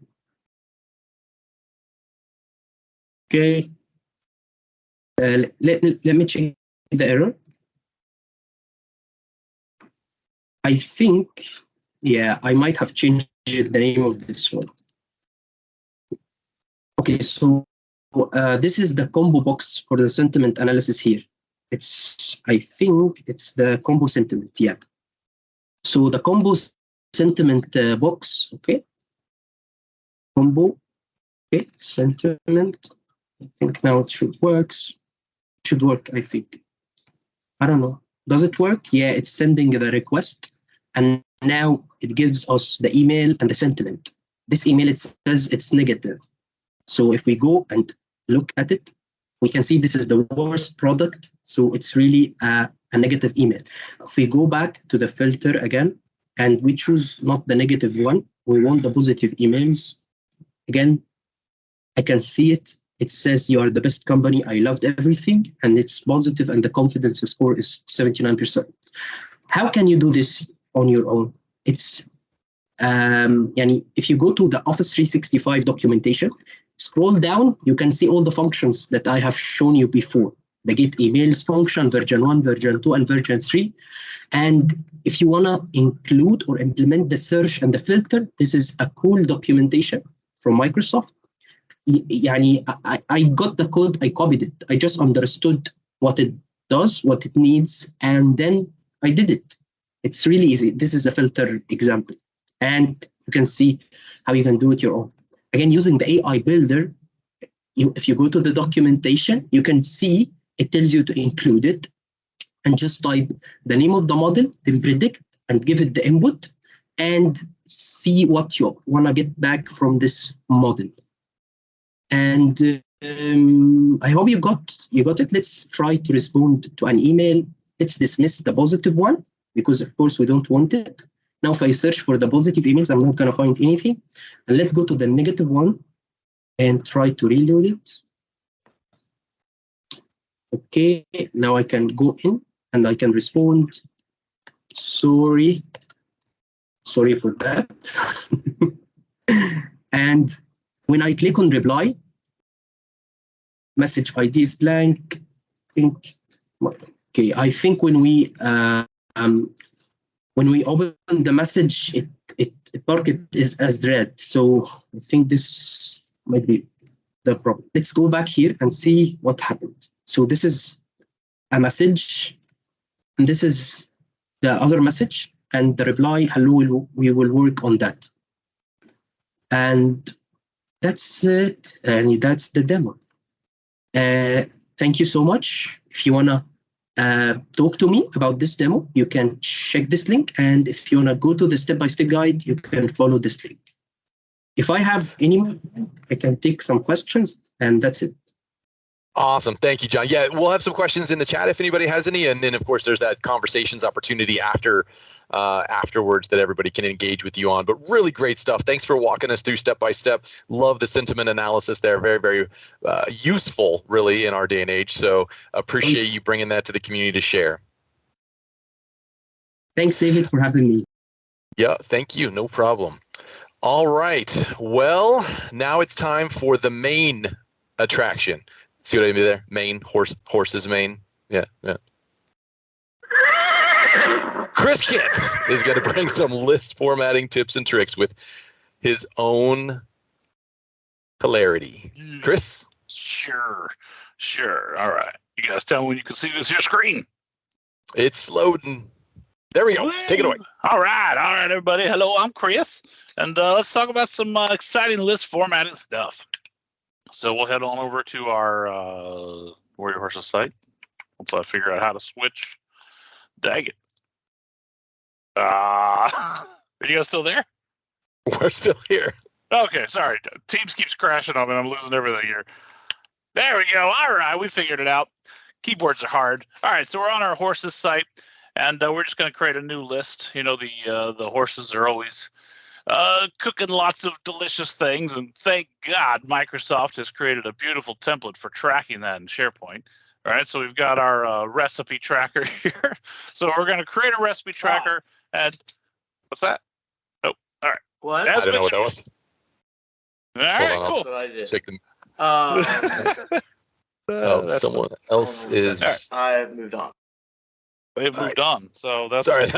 Okay. Let me check the error. I think, yeah, I might have changed the name of this one. Okay, so this is the combo box for the sentiment analysis here. I think it's the combo sentiment, yeah. So the combo sentiment box, okay. Combo, okay, sentiment. I think now it should work. should work, I think. I don't know. Does it work? Yeah, it's sending the request. And now it gives us the email and the sentiment. This email, it says it's negative. So if we go and look at it, we can see this is the worst product. So it's really a negative email. If we go back to the filter again, and we choose not the negative one, we want the positive emails. Again, I can see it. It says you are the best company. I loved everything, and it's positive, and the confidence score is 79%. How can you do this on your own? It's if you go to the Office 365 documentation, scroll down, you can see all the functions that I have shown you before. The get emails function, version 1, version 2, and version 3. And if you want to include or implement the search and the filter, this is a cool documentation from Microsoft. I got the code, I copied it. I just understood what it does, what it needs, and then I did it. It's really easy. This is a filter example. And you can see how you can do it your own. Again, using the AI builder, if you go to the documentation, you can see it tells you to include it, and just type the name of the model, then predict and give it the input, and see what you want to get back from this model. And I hope you got it. Let's try to respond to an email. Let's dismiss the positive one, because of course we don't want it. Now, if I search for the positive emails, I'm not going to find anything. And let's go to the negative one and try to reload it. Okay, now I can go in and I can respond. Sorry for that. And when I click on reply, message ID is blank. I think when we open the message, it marked it is as read. So I think this might be the problem. Let's go back here and see what happened. So this is a message, and this is the other message, and the reply, hello, we will work on that. And that's it, and that's the demo. Thank you so much. If you wanna talk to me about this demo, you can check this link, and if you wanna go to the step-by-step guide, you can follow this link. If I have any, I can take some questions, and that's it. Awesome. Thank you, John. Yeah, we'll have some questions in the chat if anybody has any. And then, of course, there's that conversations opportunity afterwards that everybody can engage with you on. But really great stuff. Thanks for walking us through step by step. Love the sentiment analysis there. Very, very useful, really, in our day and age. So appreciate you bringing that to the community to share. Thanks, David, for having me. Yeah, thank you. No problem. All right. Well, now it's time for the main attraction. See what I mean there? Main, horse's mane. Yeah. Chris Kent is going to bring some list formatting tips and tricks with his own hilarity. Chris? Sure. All right. You guys tell me when you can see this here screen. It's loading. There we go. Take it away. All right, everybody. Hello, I'm Chris, and let's talk about some exciting list formatting stuff. So we'll head on over to our Warrior Horses site once I figure out how to switch. Dang it. Are you guys still there? We're still here. Okay, sorry. Teams keeps crashing on me. I'm losing everything here. There we go. All right, we figured it out. Keyboards are hard. All right, so we're on our horses site, and we're just going to create a new list. You know, the horses are always cooking lots of delicious things, and thank God Microsoft has created a beautiful template for tracking that in SharePoint. All right, so we've got our recipe tracker here. So we're going to create a recipe tracker, and what's that? Oh, all right. What? I don't know what that was. All right, cool. That's what I did. Check them. Someone else is. I've moved on. They've moved on, so that's sorry.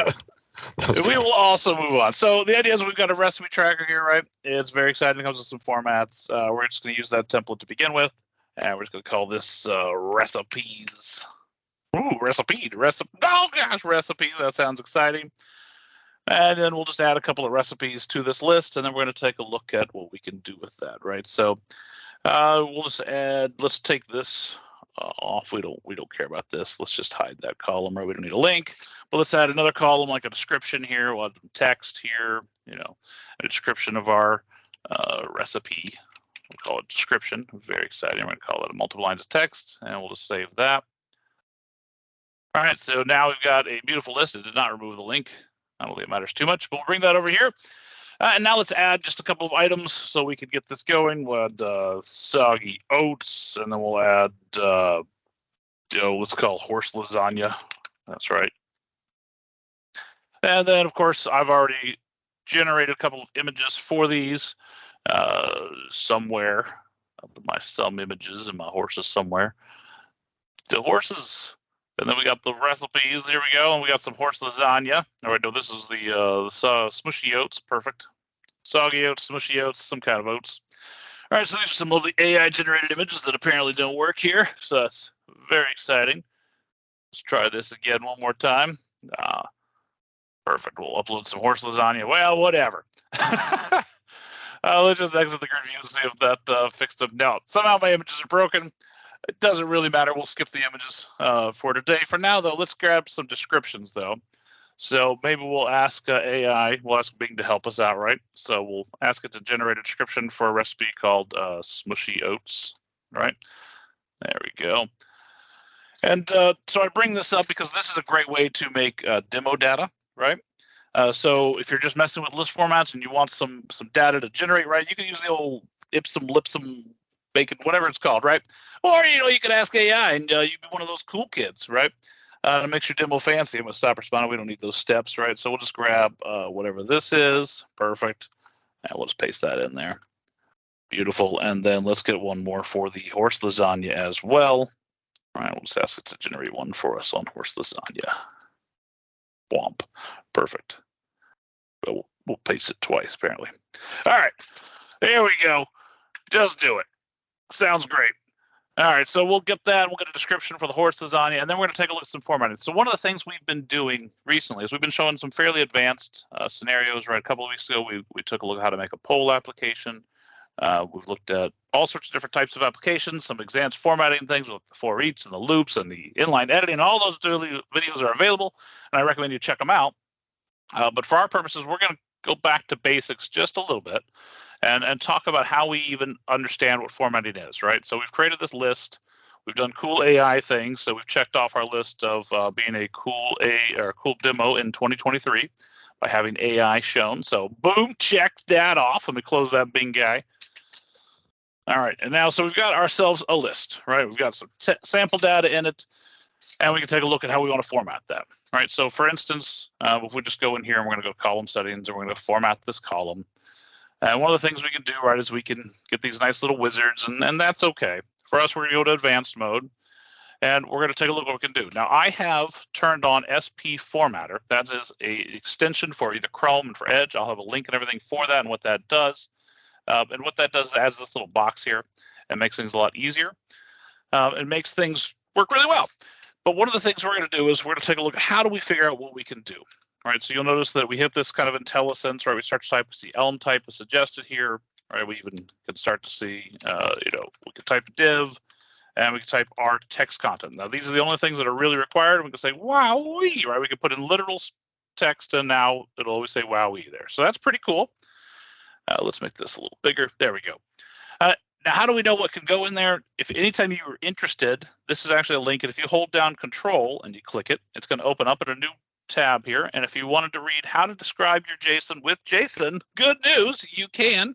We will also move on. So the idea is we've got a recipe tracker here, right? It's very exciting. It comes with some formats. We're just going to use that template to begin with, and we're just going to call this recipes. Ooh, recipe. Oh gosh, recipes. That sounds exciting. And then we'll just add a couple of recipes to this list, and then we're going to take a look at what we can do with that, right? So we'll just add. Let's take this off. We don't care about this. Let's just hide that column, right? We don't need a link, but let's add another column like a description here. We'll add text here, a description of our recipe. We'll call it description. Very exciting. I'm going to call it multiple lines of text, and we'll just save that. All right, so now we've got a beautiful list. It did not remove the link. I don't think it matters too much, but we'll bring that over here. And now let's add just a couple of items so we can get this going. We'll add soggy oats, and then we'll add, let's call horse lasagna. That's right. And then, of course, I've already generated a couple of images for these somewhere. I'll put some images and my horses somewhere. The horses. And then we got the recipes. Here we go. And we got some horse lasagna. All right, no, this is the smushy oats. Perfect. Soggy oats, smushy oats, some kind of oats. All right, so these are some lovely AI-generated images that apparently don't work here. So that's very exciting. Let's try this again one more time. Perfect. We'll upload some horse lasagna. Well, whatever. Let's just exit the grid view and see if that fixed them. No, somehow my images are broken. It doesn't really matter. We'll skip the images for today. For now, though, let's grab some descriptions, though. So maybe we'll ask AI, we'll ask Bing to help us out, right? So we'll ask it to generate a description for a recipe called smushy oats, right? There we go. And so I bring this up because this is a great way to make demo data, right? So if you're just messing with list formats and you want some data to generate, right, you can use the old Ipsum, Lipsum, Bacon, whatever it's called, right? Or, you could ask AI and you'd be one of those cool kids, right? It makes your demo fancy. I'm going to stop responding. We don't need those steps, right? So we'll just grab whatever this is. Perfect. And we'll just paste that in there. Beautiful. And then let's get one more for the horse lasagna as well. All right, we'll just ask it to generate one for us on horse lasagna. Womp. Perfect. We'll paste it twice, apparently. All right. There we go. Just do it. Sounds great. All right, so we'll get that. We'll get a description for the horse lasagna, and then we're going to take a look at some formatting. So one of the things we've been doing recently is we've been showing some fairly advanced scenarios. Right, a couple of weeks ago, we took a look at how to make a poll application. We've looked at all sorts of different types of applications, some advanced formatting things with the for each and the loops and the inline editing. All those videos are available, and I recommend you check them out. But for our purposes, we're going to go back to basics just a little bit. And talk about how we even understand what formatting is, right? So we've created this list. We've done cool AI things. So we've checked off our list of being a cool demo in 2023 by having AI shown. So boom, check that off. Let me close that Bing guy. All right, and now so we've got ourselves a list, right? We've got some sample data in it, and we can take a look at how we want to format that. All right, so for instance, if we just go in here and we're going to go column settings, and we're going to format this column. And one of the things we can do, right, is we can get these nice little wizards, and that's okay. For us, we're going to go to advanced mode, and we're going to take a look at what we can do. Now, I have turned on SP Formatter. That is an extension for either Chrome and for Edge. I'll have a link and everything for that and what that does. And what that does is adds this little box here and makes things a lot easier. It makes things work really well. But one of the things we're going to do is we're going to take a look at how do we figure out what we can do. All right, so you'll notice that we hit this kind of IntelliSense, right? We start to type, see Elm type is suggested here, right? We even can start to see, we can type div, and we can type our text content. Now, these are the only things that are really required. We can say wowee, right? We can put in literal text, and now it'll always say wowee there. So that's pretty cool. Let's make this a little bigger. There we go. Now, how do we know what can go in there? If anytime you were interested, this is actually a link, and if you hold down Control and you click it, it's going to open up in a new tab here. And if you wanted to read how to describe your JSON with JSON, good news, you can.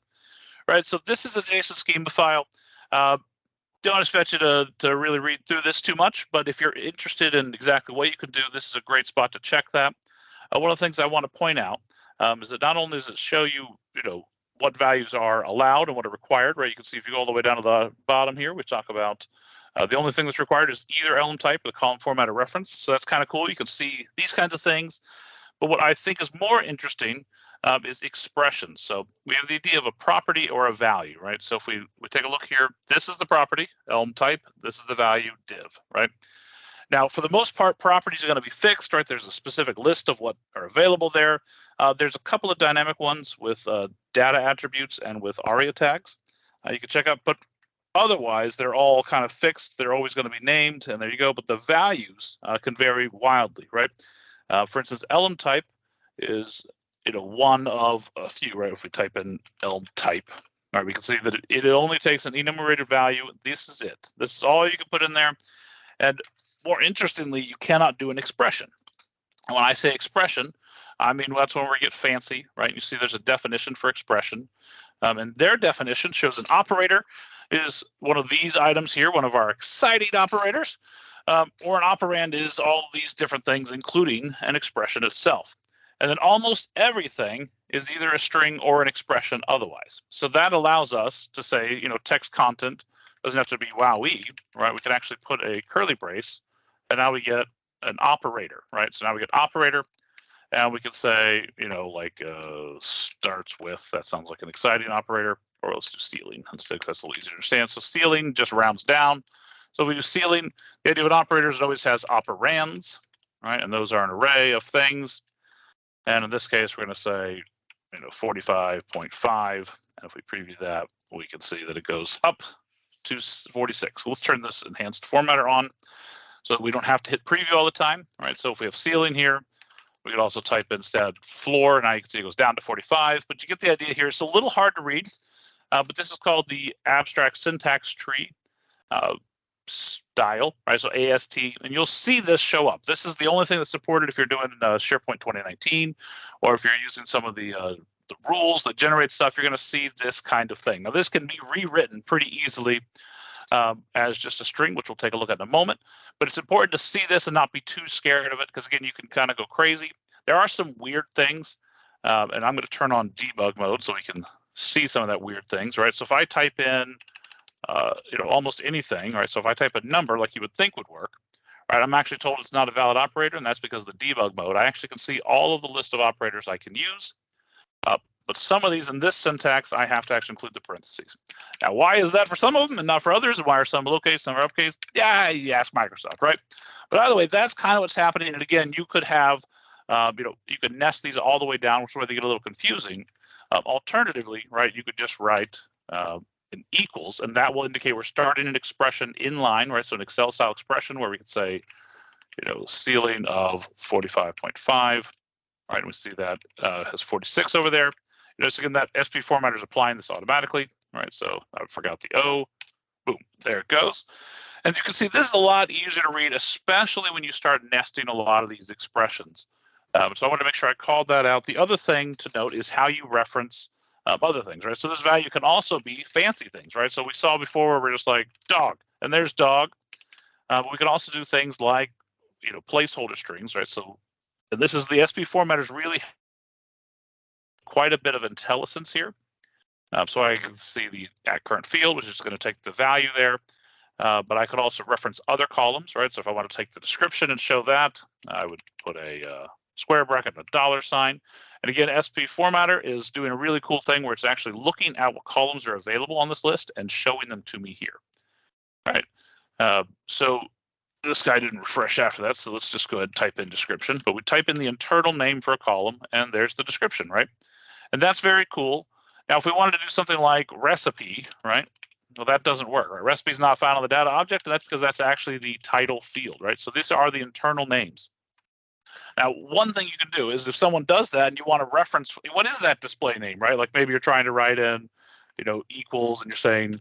Right, so this is a JSON schema file. Don't expect you to really read through this too much, but if you're interested in exactly what you can do, this is a great spot to check that. One of the things I want to point out is that not only does it show you, what values are allowed and what are required, right? You can see if you go all the way down to the bottom here, we talk about the only thing that's required is either Elm type or the column format or reference. So that's kind of cool. You can see these kinds of things. But what I think is more interesting is expressions. So we have the idea of a property or a value, right? So if we take a look here, this is the property, Elm type. This is the value, div, right? Now, for the most part, properties are going to be fixed, right? There's a specific list of what are available there. There's a couple of dynamic ones with data attributes and with ARIA tags. You can check out, but Otherwise, they're all kind of fixed. They're always going to be named, and there you go. But the values can vary wildly, right? For instance, elm type is one of a few, right? If we type in elm type, all right, we can see that it only takes an enumerated value. This is it. This is all you can put in there. And more interestingly, you cannot do an expression. And when I say expression, I mean that's when we get fancy, right? You see there's a definition for expression. And their definition shows an operator is one of these items here, one of our exciting operators, or an operand is all these different things, including an expression itself. And then almost everything is either a string or an expression otherwise. So that allows us to say, text content doesn't have to be wowee, right? We can actually put a curly brace, and now we get an operator, right? So now we get operator, and we can say, starts with, that sounds like an exciting operator, or let's do ceiling instead, because that's a little easier to understand. So ceiling just rounds down. So we do ceiling. The idea of an operator is it always has operands, right? And those are an array of things. And in this case, we're going to say, 45.5. And if we preview that, we can see that it goes up to 46. So let's turn this enhanced formatter on so that we don't have to hit preview all the time, right? So if we have ceiling here, we could also type instead floor. Now you can see it goes down to 45, but you get the idea here. It's a little hard to read, but this is called the abstract syntax tree style, right? So AST, and you'll see this show up. This is the only thing that's supported if you're doing SharePoint 2019, or if you're using some of the rules that generate stuff, you're going to see this kind of thing. Now, this can be rewritten pretty easily as just a string, which we'll take a look at in a moment. But it's important to see this and not be too scared of it, because again, you can kind of go crazy. There are some weird things, and I'm going to turn on debug mode so we can see some of that weird things, right? So if I type in, almost anything, right? So if I type a number like you would think would work, right? I'm actually told it's not a valid operator, and that's because of the debug mode. I actually can see all of the list of operators I can use. But some of these in this syntax, I have to actually include the parentheses. Now, why is that for some of them and not for others? Why are some lowercase, some are uppercase? Yeah, you ask Microsoft, right? But either way, that's kind of what's happening. And again, you could have, you could nest these all the way down, which is where they get a little confusing. Alternatively, right, you could just write an equals, and that will indicate we're starting an expression in line, right? So an Excel style expression where we could say, ceiling of 45.5. Right, and we see that has 46 over there. So again, that SP formatter is applying this automatically, right? So I forgot the O. Boom, there it goes. And you can see this is a lot easier to read, especially when you start nesting a lot of these expressions. So I want to make sure I called that out. The other thing to note is how you reference other things, right? So this value can also be fancy things, right? So we saw before where we're just like dog, and there's dog. But we can also do things like, placeholder strings, right? So and this is the SP formatters really quite a bit of intelligence here. So I can see the at current field, which is going to take the value there. But I could also reference other columns, right? So if I want to take the description and show that, I would put a square bracket and a $sign. And again, SP formatter is doing a really cool thing where it's actually looking at what columns are available on this list and showing them to me here, right? So this guy didn't refresh after that, so let's just go ahead and type in description. But we type in the internal name for a column, and there's the description, right? And that's very cool. Now, if we wanted to do something like recipe, right? Well, that doesn't work, right? Recipe is not found on the data object, and that's because that's actually the title field, right? So these are the internal names. Now, one thing you can do is if someone does that and you want to reference, what is that display name, right? Like maybe you're trying to write in, equals, and you're saying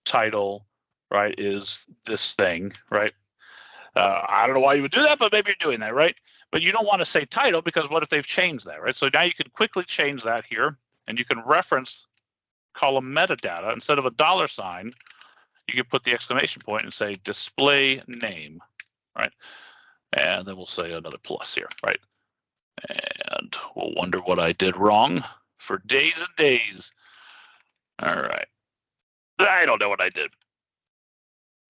title, right, is this thing, right? I don't know why you would do that, but maybe you're doing that, right? But you don't want to say title because what if they've changed that, right? So now you can quickly change that here, and you can reference column metadata. Instead of a $sign, you can put the exclamation point and say display name, right? And then we'll say another plus here, right? And we'll wonder what I did wrong for days and days. All right. I don't know what I did.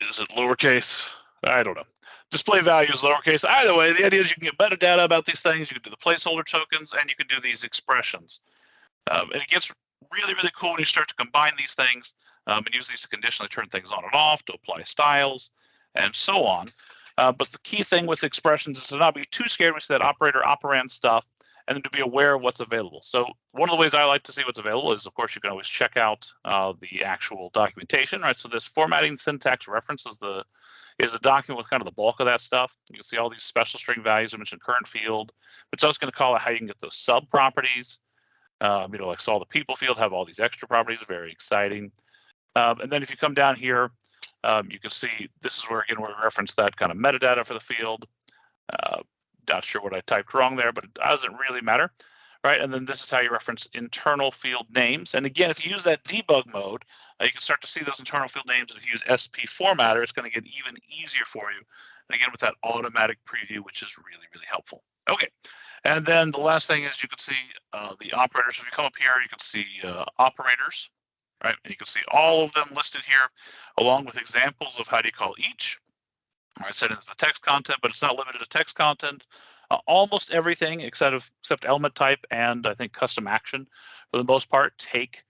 Is it lowercase? I don't know. Display value is lowercase. Either way, the idea is you can get metadata about these things. You can do the placeholder tokens, and you can do these expressions. And it gets really, really cool when you start to combine these things and use these to conditionally turn things on and off, to apply styles, and so on. But the key thing with expressions is to not be too scared when you see that operator operand stuff, and then to be aware of what's available. So one of the ways I like to see what's available is, of course, you can always check out the actual documentation, right? So this formatting syntax reference is the document with kind of the bulk of that stuff. You can see all these special string values. I mentioned current field. It's also going to call out how you can get those sub properties. Like so all the people field have all these extra properties, very exciting. And then if you come down here, you can see this is where, again, we reference that kind of metadata for the field. Not sure what I typed wrong there, but it doesn't really matter, right? And then this is how you reference internal field names. And again, if you use that debug mode, you can start to see those internal field names. And if you use SP Formatter, it's going to get even easier for you. And again, with that automatic preview, which is really, really helpful. Okay. And then the last thing is you can see the operators. If you come up here, you can see operators, right? And you can see all of them listed here, along with examples of how do you call each. I said it's the text content, but it's not limited to text content. Almost everything except element type and I think custom action, for the most part, take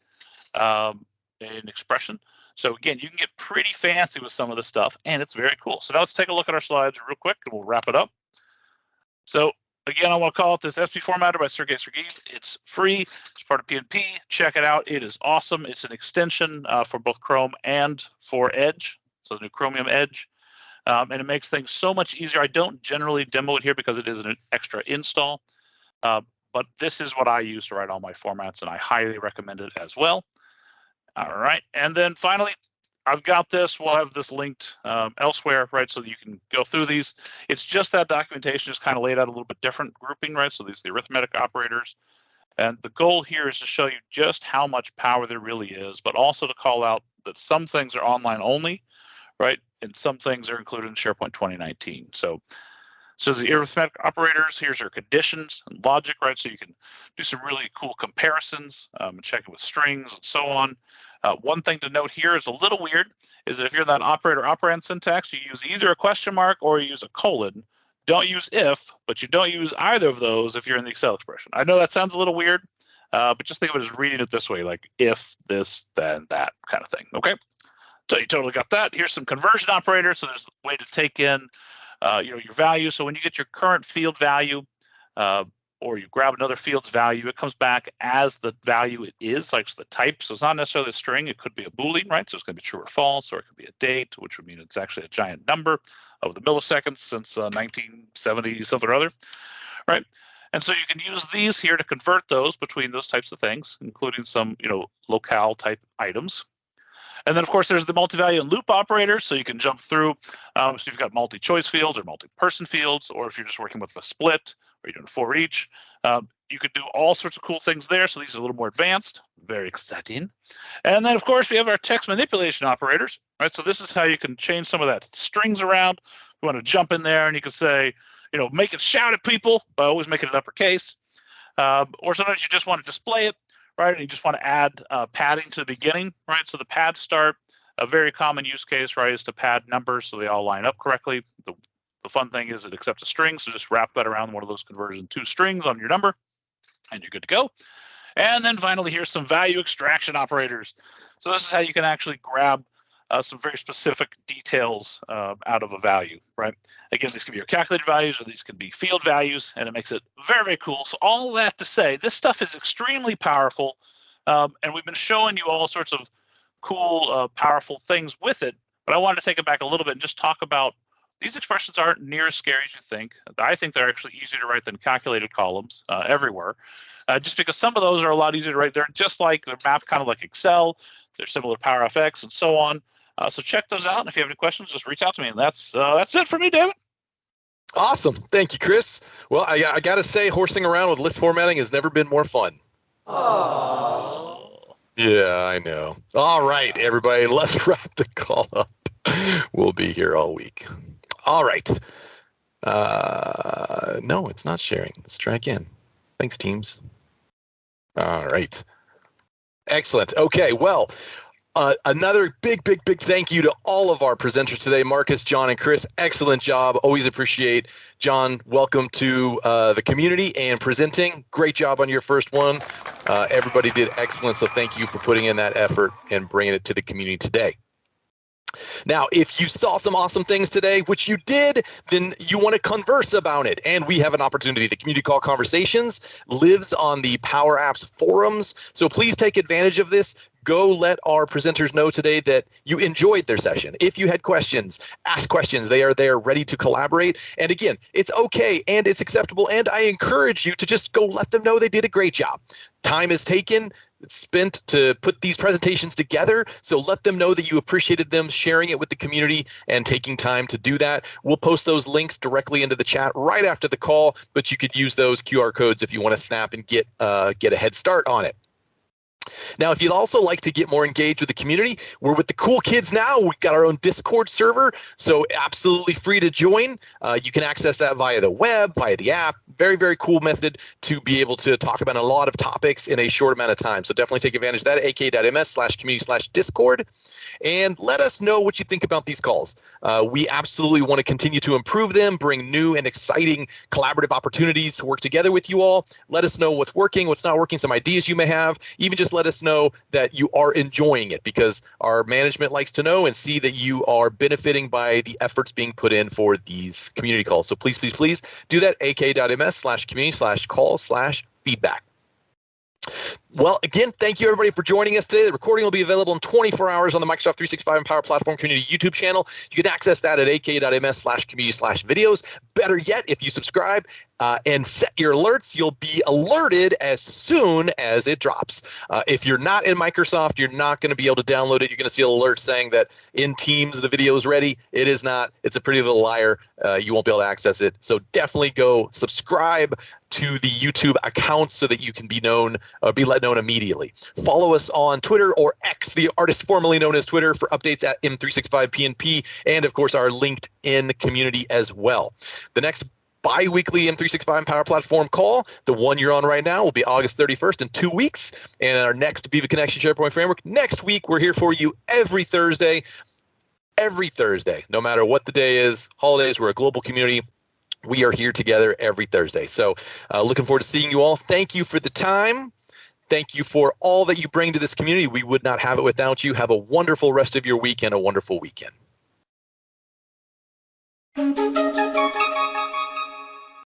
an expression. So again, you can get pretty fancy with some of this stuff, and it's very cool. So now let's take a look at our slides real quick, and we'll wrap it up. So again, I want to call it this SP Formatter by Sergey Sergeyev. It's free. It's part of PNP. Check it out. It is awesome. It's an extension for both Chrome and for Edge, so the new Chromium Edge. And it makes things so much easier. I don't generally demo it here because it is an extra install, but this is what I use to write all my formats, and I highly recommend it as well. All right, and then finally, I've got this. We'll have this linked elsewhere, right, so that you can go through these. It's just that documentation is kind of laid out a little bit different grouping, right? So these are the arithmetic operators. And the goal here is to show you just how much power there really is, but also to call out that some things are online only, right? And some things are included in SharePoint 2019. So the arithmetic operators, here's our conditions and logic, right? So you can do some really cool comparisons and check it with strings and so on. One thing to note here is a little weird, is that if you're in that operator operand syntax, you use either a question mark or you use a colon. Don't use if, but you don't use either of those if you're in the Excel expression. I know that sounds a little weird, but just think of it as reading it this way, like if this, then that kind of thing, okay? So you totally got that. Here's some conversion operators. So there's a way to take in your value. So when you get your current field value, or you grab another field's value, it comes back as the value it is, like the type. So it's not necessarily a string. It could be a Boolean, right? So it's going to be true or false, or it could be a date, which would mean it's actually a giant number of the milliseconds since 1970 something or other, right? And so you can use these here to convert those between those types of things, including some, locale type items. And then, of course, there's the multi-value and loop operators, so you can jump through. So you've got multi-choice fields or multi-person fields, or if you're just working with a split, or you're doing for each, you could do all sorts of cool things there. So these are a little more advanced, very exciting. And then, of course, we have our text manipulation operators, right? So this is how you can change some of that strings around. You want to jump in there, and you can say, make it shout at people, but always make it in uppercase. Or sometimes you just want to display it. Right, and you just want to add padding to the beginning, right? So the pads start. A very common use case, right, is to pad numbers so they all line up correctly. The fun thing is it accepts a string, so just wrap that around one of those conversion 2 strings on your number, and you're good to go. And then finally, here's some value extraction operators. So this is how you can actually grab some very specific details out of a value, right? Again, these can be your calculated values, or these can be field values, and it makes it very, very cool. So all that to say, this stuff is extremely powerful, and we've been showing you all sorts of cool, powerful things with it, but I wanted to take it back a little bit and just talk about these expressions aren't near as scary as you think. I think they're actually easier to write than calculated columns everywhere, just because some of those are a lot easier to write. They're mapped kind of like Excel. They're similar to PowerFX and so on. So check those out, and if you have any questions, just reach out to me. And that's it for me, David. Awesome. Thank you, Chris. Well, I got to say, horsing around with list formatting has never been more fun. Oh. Yeah, I know. All right, everybody, let's wrap the call up. We'll be here all week. All right. No, it's not sharing. Let's try again. Thanks, teams. All right. Excellent. Okay, well, another big thank you to all of our presenters today, Markus, John, and Chris. Excellent job. Always appreciate. John, welcome to the community and presenting. Great job on your first one. Everybody did excellent, so thank you for putting in that effort and bringing it to the community today. Now, if you saw some awesome things today, which you did, then you want to converse about it. And we have an opportunity. The Community Call Conversations lives on the Power Apps forums. So please take advantage of this. Go let our presenters know today that you enjoyed their session. If you had questions, ask questions. They are there ready to collaborate. And again, it's okay and it's acceptable. And I encourage you to just go let them know they did a great job. Time is taken. It's spent to put these presentations together. So let them know that you appreciated them sharing it with the community and taking time to do that. We'll post those links directly into the chat right after the call, but you could use those QR codes if you want to snap and get a head start on it. Now, if you'd also like to get more engaged with the community, we're with the cool kids now. We've got our own Discord server, so absolutely free to join. You can access that via the web, via the app. Very, very cool method to be able to talk about a lot of topics in a short amount of time. So definitely take advantage of that at aka.ms/community/discord. And let us know what you think about these calls. We absolutely want to continue to improve them, bring new and exciting collaborative opportunities to work together with you all. Let us know what's working, what's not working, some ideas you may have. Even just let us know that you are enjoying it, because our management likes to know and see that you are benefiting by the efforts being put in for these community calls. So please, please, please do that, ak.ms/community/call/feedback. Well, again, thank you everybody for joining us today. The recording will be available in 24 hours on the Microsoft 365 and Power Platform Community YouTube channel. You can access that at ak.ms/community/videos. Better yet, if you subscribe and set your alerts, you'll be alerted as soon as it drops. If you're not in Microsoft, you're not going to be able to download it. You're going to see an alert saying that in Teams the video is ready. It is not. It's a pretty little liar. You won't be able to access it. So definitely go subscribe to the YouTube account so that you can be known or be let known immediately. Follow us on Twitter, or X, the artist formerly known as Twitter, for updates at M365PNP, and of course our LinkedIn community as well. The next bi-weekly M365 and Power Platform call, the one you're on right now, will be August 31st in 2 weeks. And our next Viva Connection SharePoint Framework next week. We're here for you every Thursday, no matter what the day is. Holidays, we're a global community. We are here together every Thursday. So looking forward to seeing you all. Thank you for the time. Thank you for all that you bring to this community. We would not have it without you. Have a wonderful rest of your week and a wonderful weekend.